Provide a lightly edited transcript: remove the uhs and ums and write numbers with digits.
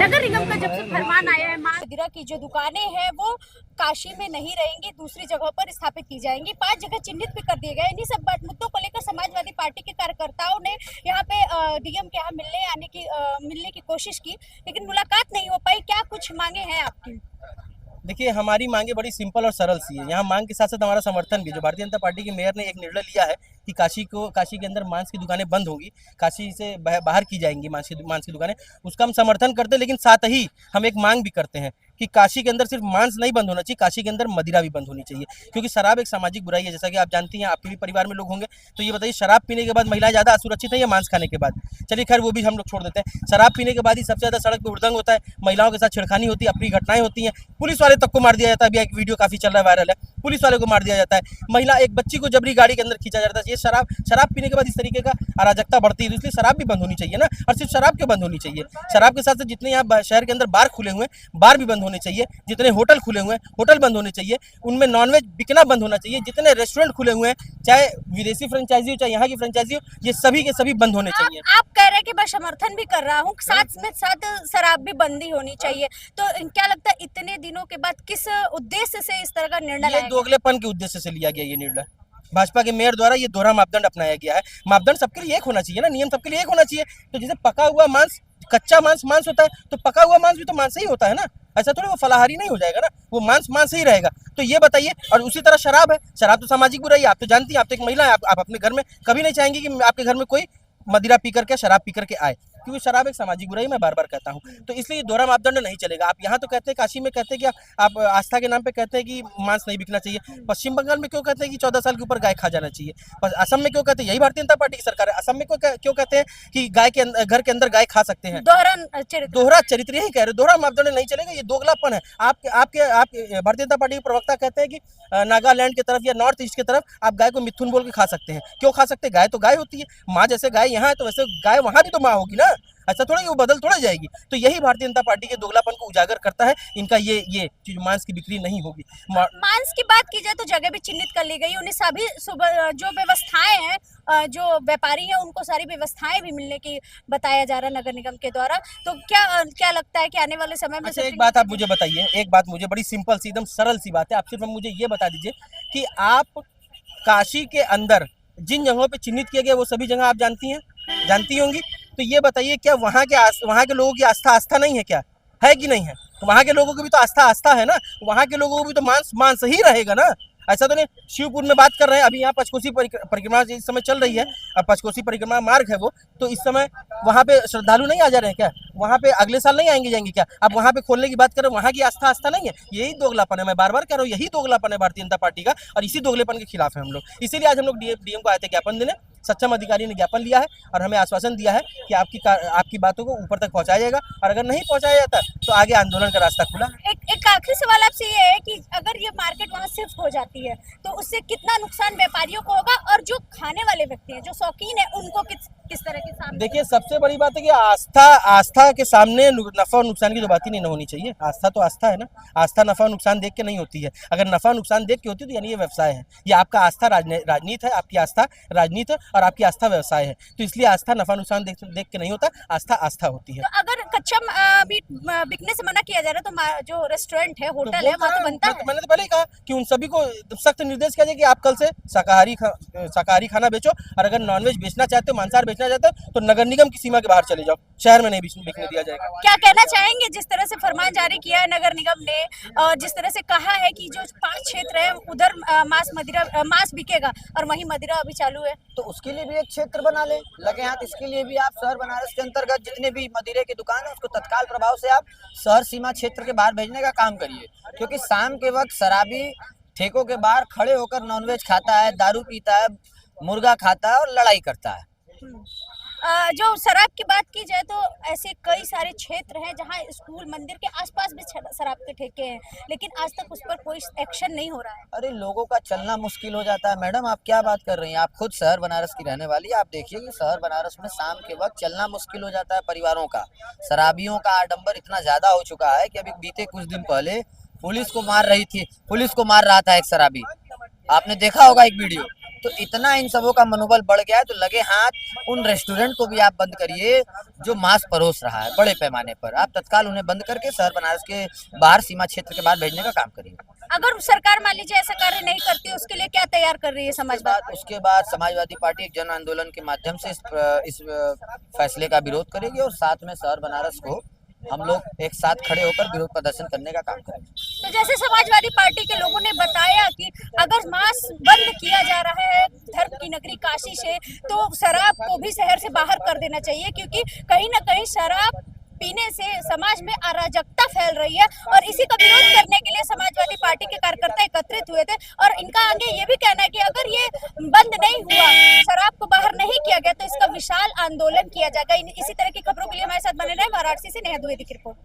नगर निगम का जब से फरमान आया है, मदिरा की जो दुकानें हैं वो काशी में नहीं रहेंगी, दूसरी जगह पर स्थापित की जाएंगी। 5 जगह चिन्हित भी कर दिए गए। इन्हीं सब मुद्दों को लेकर समाजवादी पार्टी के कार्यकर्ताओं ने यहाँ पे डीएम के यहाँ मिलने की कोशिश की, लेकिन मुलाकात नहीं हो पाई। क्या कुछ मांगे हैं आपकी? देखिए, हमारी मांगे बड़ी सिंपल और सरल सी है। यहाँ मांग के साथ साथ हमारा समर्थन भी, जो भारतीय जनता पार्टी के मेयर ने एक निर्णय लिया है कि काशी के अंदर मांस की दुकानें बंद होंगी, काशी से बाहर की जाएंगी मांस की दुकानें, उसका हम समर्थन करते हैं। लेकिन साथ ही हम एक मांग भी करते हैं कि काशी के अंदर सिर्फ मांस नहीं बंद होना चाहिए, काशी के अंदर मदिरा भी बंद होनी चाहिए, क्योंकि शराब एक सामाजिक बुराई है। जैसा कि आप जानती हैं, आपके भी परिवार में लोग होंगे, तो ये बताइए, शराब पीने के बाद महिलाएं ज़्यादा असुरक्षित है या मांस खाने के बाद? चलिए खैर, वो भी हम लोग छोड़ देते हैं। शराब पीने के बाद ही सबसे ज़्यादा सड़क पर हुड़दंग होता है, महिलाओं के साथ छेड़खानी होती है, अपनी घटनाएं होती हैं, पुलिस वाले तक को मार दिया जाता है। अभी एक वीडियो काफ़ी चल रहा है, वायरल है, पुलिस वाले को मार दिया जाता है, महिला एक बच्ची को जबरी गाड़ी के अंदर खींचा जाता है। ये शराब पीने के बाद इस तरीके का अराजकता बढ़ती है, तो इसलिए शराब भी बंद होनी चाहिए ना। और सिर्फ शराब क्यों बंद होनी चाहिए? शराब के साथ साथ जितने यहाँ शहर के अंदर बार खुले हुए हैं, बार भी बंद होने चाहिए। जितने होटल खुले हुए हैं, होटल बंद होने चाहिए। उनमें नॉनवेज बिकना बंद होना चाहिए। जितने रेस्टोरेंट खुले हुए हैं, चाहे विदेशी फ्रेंचाइजी हो चाहे यहाँ की फ्रेंचाइजी हो, ये सभी के सभी बंद होने चाहिए। आप कह रहे हैं कि मैं समर्थन भी कर रहा हूँ, साथ में साथ शराब भी बंदी होनी चाहिए, तो क्या लगता है इतने दिनों के बाद किस उद्देश्य से इस तरह का निर्णय ये दोगलेपन के उद्देश्य से लिया गया ये निर्णय। भाजपा के मेयर द्वारा ये दोहरा मापदंड अपनाया गया है। मापदंड सबके लिए एक होना चाहिए ना, नियम सबके लिए एक होना चाहिए। तो जैसे पका हुआ मांस, कच्चा मांस होता है, तो पका हुआ मांस भी तो मांस ही होता है ना। ऐसा थोड़ी वो फलाहारी नहीं हो जाएगा ना, वो मांस ही रहेगा। तो ये बताइए, और उसी तरह शराब है, शराब तो सामाजिक बुराई है, आप तो जानती हैं, आप तो एक महिला है, आप अपने घर में कभी नहीं चाहेंगे कि आपके घर में कोई मदिरा पी करके, शराब पी करके आए, क्योंकि शराब एक सामाजिक बुराई, मैं बार बार कहता हूँ। तो इसलिए दोहरा मापदंड नहीं चलेगा। आप यहाँ तो कहते हैं, काशी में कहते हैं कि आप आस्था के नाम पे कहते हैं कि मांस नहीं बिकना चाहिए। पश्चिम बंगाल में क्यों कहते हैं कि 14 साल के ऊपर गाय खा जाना चाहिए? असम में क्यों कहते हैं, यही भारतीय जनता पार्टी की सरकार है, असम में क्यों कहते हैं कि गाय के घर के अंदर गाय खा सकते हैं? दोहरा चरित्र, यही कह रहे, दोहरा मापदंड नहीं चलेगा, ये दोगलापन है। आपके भारतीय जनता पार्टी के प्रवक्ता कहते हैं कि नागालैंड की तरफ या नॉर्थ ईस्ट की तरफ आप गाय को मिथुन बोल के खा सकते हैं। क्यों खा सकते हैं? गाय तो गाय होती है, माँ जैसे गाय यहाँ है तो वैसे गाय वहाँ भी तो माँ होगी ना। ऐसा थोड़ा वो बदल थोड़ा जाएगी। तो यही भारतीय जनता पार्टी के दोगलापन को उजागर करता है। इनका ये चीज मांस की बिक्री नहीं होगी। मांस की बात की जाए तो जगह भी चिन्हित कर ली गई, उन्हें सभी जो व्यवस्थाएं हैं, जो व्यापारी हैं, उनको सारी व्यवस्थाएं भी मिलने की बताया जा रहा है नगर निगम के द्वारा। तो क्या लगता है कि आने वाले समय में? अच्छा, एक बात आप मुझे बताइए, एक बात मुझे बड़ी सिंपल सी, एकदम सरल सी बात है, आप सिर्फ मुझे ये बता दीजिए कि आप काशी के अंदर जिन जगहों पे चिन्हित किए गए वो सभी जगह आप जानती होंगी। तो ये बताइए, क्या वहाँ के लोगों की आस्था नहीं है? क्या है कि नहीं है? तो वहाँ के लोगों की भी तो आस्था है ना। वहाँ के लोगों को भी तो मांस ही रहेगा ना। ऐसा तो नहीं। शिवपुर में बात कर रहे हैं, अभी यहाँ पंचकोसी परिक्रमा इस समय चल रही है, अब पंचकोसी परिक्रमा मार्ग है वो, तो इस समय वहाँ पे श्रद्धालु नहीं आ जा रहे हैं क्या? वहाँ पे अगले साल नहीं आएंगे जाएंगे क्या? अब वहाँ पे खोलने की बात करें, वहाँ की आस्था नहीं है। यही दोगलापन है, मैं बार बार कह रहा हूँ, यही दोगलापन है भारतीय जनता पार्टी का, और इसी दोगलेपन के खिलाफ है हम लोग। इसीलिए आज हम लोग डीएम को आए थे ज्ञापन देने। सक्षम अधिकारी ने ज्ञापन लिया है और हमें आश्वासन दिया है कि आपकी बातों को ऊपर तक पहुंचाया जाएगा, और अगर नहीं पहुंचाया जाता तो आगे आंदोलन का रास्ता खुला। एक आखिरी सवाल आपसे ये है कि अगर ये मार्केट वहाँ शिफ्ट हो जाती है तो उससे कितना नुकसान व्यापारियों को होगा, और जो खाने वाले व्यक्ति हैं, जो शौकीन है, उनको किस तरह के सामने? देखिए, सबसे बड़ी बात है कि आस्था के सामने नफा और नुकसान की तो बात ही नहीं होनी चाहिए। आस्था तो आस्था है ना, आस्था नफा नुकसान देख के नहीं होती है। अगर नफा नुकसान देख के होती है तो यानी ये व्यवसाय है। ये आपका आस्था राजनीति है, आपकी आस्था राजनीति है, और आपकी आस्था व्यवसाय है। तो इसलिए आस्था नफा नुकसान देख के नहीं होता, आस्था होती है। तो अगर कच्चा मीट बिकने से मना किया जा रहा है तो जो रेस्टोरेंट है, होटल है, वहाँ तो बनता है। मैंने तो पहले ही कहा कि उन सभी को सख्त निर्देश किया जाए कि आप कल से शाकाहारी खाना बेचो, और अगर नॉनवेज बेचना चाहते हो, मांसाहार बेचना चाहते हो, तो नगर निगम की सीमा के बाहर चले जाओ, शहर में नहीं बिकने दिया जाएगा। क्या कहना चाहेंगे, जिस तरह से फरमान जारी किया है नगर निगम ने, और जिस तरह से कहा है कि जो 5 क्षेत्र है उधर मांस बिकेगा और वहीं मदिरा अभी चालू है, तो उसके लिए भी एक क्षेत्र बना लगे हाथ। इसके लिए भी आप शहर बनारस के अंतर्गत जितने भी मदिरे की दुकान है उसको तत्काल प्रभाव से आप शहर सीमा क्षेत्र के बाहर भेजने का काम करिए, क्योंकि शाम के वक्त शराबी ठेकों के बाहर खड़े होकर नॉनवेज खाता है, दारू पीता है, मुर्गा खाता है और लड़ाई करता है। जो शराब की बात की जाए तो ऐसे कई सारे क्षेत्र हैं जहां स्कूल मंदिर के आसपास भी शराब के ठेके हैं, लेकिन आज तक उस पर कोई एक्शन नहीं हो रहा है। अरे, लोगों का चलना मुश्किल हो जाता है। मैडम, आप क्या बात कर रही हैं? आप खुद शहर बनारस की रहने वाली, आप देखिए कि शहर बनारस में शाम के वक्त चलना मुश्किल हो जाता है परिवारों का। शराबियों का आडंबर इतना ज्यादा हो चुका है कि अभी बीते कुछ दिन पहले पुलिस को मार रहा था एक शराबी। आपने देखा होगा एक वीडियो। तो इतना इन सबों का मनोबल बढ़ गया है, तो लगे हाथ उन रेस्टोरेंट को भी आप बंद करिए जो मांस परोस रहा है बड़े पैमाने पर। आप तत्काल उन्हें बंद करके शहर बनारस के बाहर, सीमा क्षेत्र के बाहर भेजने का काम करिए। अगर सरकार मान लीजिए ऐसा कार्य नहीं करती, उसके लिए क्या तैयार कर रही है समाजवादी? उसके बाद समाजवादी पार्टी एक जन आंदोलन के माध्यम से इस फैसले का विरोध करेगी और साथ में शहर बनारस को हम लोग एक साथ खड़े होकर विरोध प्रदर्शन करने का काम करेंगे। तो जैसे समाजवादी पार्टी के लोगों ने बताया कि अगर मांस बंद किया जा रहा है धर्म की नगरी काशी से, तो शराब को भी शहर से बाहर कर देना चाहिए, क्योंकि कहीं ना कहीं शराब पीने से समाज में अराजकता फैल रही है। और इसी का विरोध करने के लिए समाजवादी पार्टी के कार्यकर्ता एकत्रित हुए थे। और इनका आगे ये भी कहना है कि अगर ये बंद नहीं हुआ, शराब को बाहर नहीं किया गया, तो इसका विशाल आंदोलन किया जाएगा। इसी तरह की खबरों के लिए हमारे साथ बने रहे। वाराणसी से नेहा द्विवेदी की रिपोर्ट।